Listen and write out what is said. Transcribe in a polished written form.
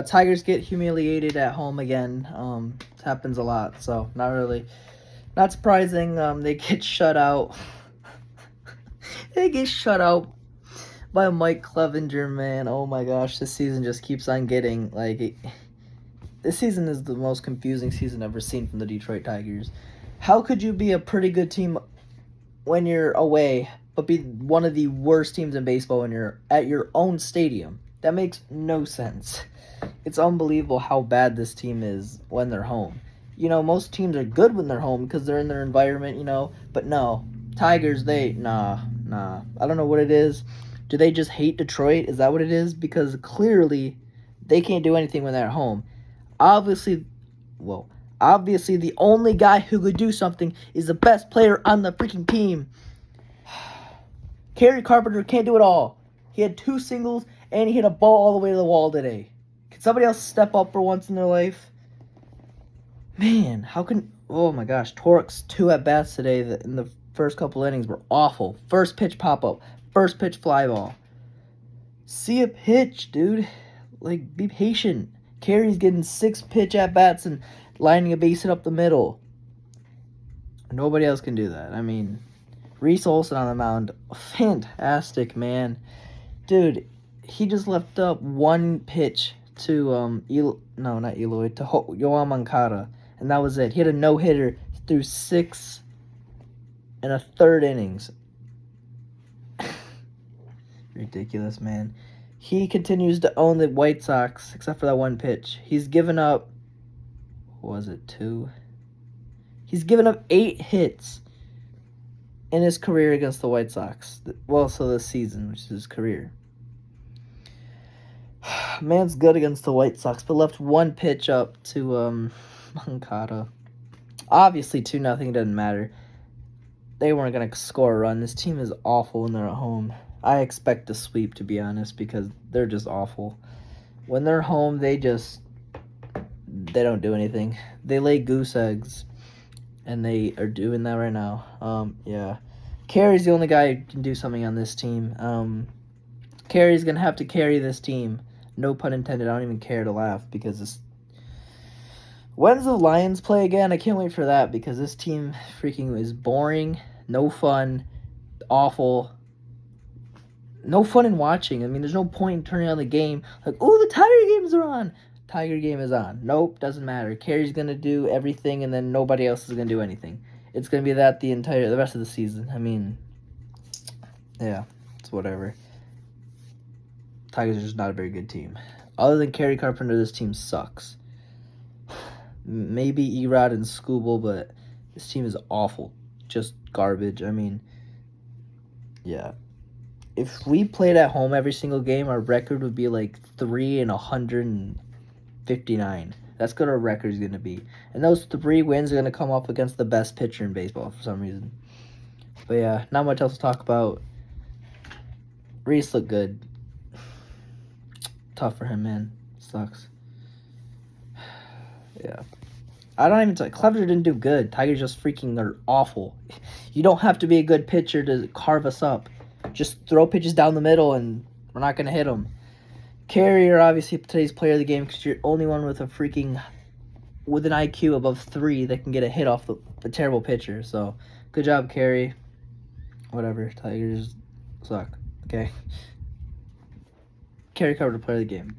Tigers get humiliated at home again. It happens a lot, so not surprising. They get shut out. They get shut out by Mike Clevenger, man. Oh my gosh, this season just keeps on getting this season is the most confusing season I've ever seen from the Detroit Tigers. How could you be a pretty good team when you're away, but be one of the worst teams in baseball when you're at your own stadium? That makes no sense. It's unbelievable how bad this team is when they're home. Most teams are good when they're home because they're in their environment, but no. Tigers, nah. I don't know what it is. Do they just hate Detroit? Is that what it is? Because clearly they can't do anything when they're at home. Obviously, the only guy who could do something is the best player on the freaking team. Kerry Carpenter can't do it all. He had 2 singles, and he hit a ball all the way to the wall today. Can somebody else step up for once in their life? Man, oh my gosh, Tork's 2 at-bats today in the first couple innings were awful. First pitch pop-up, first pitch fly ball. See a pitch, dude. Be patient. Kerry's getting 6 pitch at-bats and lining a base hit up the middle. Nobody else can do that. I mean, Reese Olson on the mound, fantastic, man. Dude, he just left up 1 pitch to not Eloy, to Yoan Moncada, and that was it. He had a no-hitter through 6 and a third innings. Ridiculous, man. He continues to own the White Sox, except for that 1 pitch. He's given up, 2? He's given up 8 hits in his career against the White Sox. So this season, which is his career. Man's good against the White Sox, but left 1 pitch up to Moncada. Obviously, 2-0 doesn't matter. They weren't going to score a run. This team is awful when they're at home. I expect a sweep, to be honest, because they're just awful. When they're home, they don't do anything. They lay goose eggs, and they are doing that right now. Yeah. Carey's the only guy who can do something on this team. Carey's going to have to carry this team. No pun intended. I don't even care to laugh because when's the Lions play again? I can't wait for that because this team freaking is boring, no fun, awful. No fun in watching. I mean, there's no point in turning on the game. The Tiger games are on. Tiger game is on. Nope, doesn't matter. Carey's going to do everything, and then nobody else is going to do anything. It's going to be that the rest of the season. I mean, yeah, it's whatever. Tigers are just not a very good team. Other than Kerry Carpenter, this team sucks. Maybe Erod and Skubal, but this team is awful. Just garbage. I mean, yeah. If we played at home every single game, our record would be 3-159. That's what our record is going to be. And those 3 wins are going to come up against the best pitcher in baseball for some reason. But yeah, not much else to talk about. Reese looked good. Tough for him, man. Sucks. Yeah. I don't even Clevenger didn't do good. Tigers just freaking are awful. You don't have to be a good pitcher to carve us up. Just throw pitches down the middle and we're not going to hit them. Kerry are obviously today's player of the game because you're the only one with an IQ above 3 that can get a hit off the terrible pitcher. So, good job, Kerry. Whatever. Tigers suck. Okay. Kerry Carpenter, player of the game.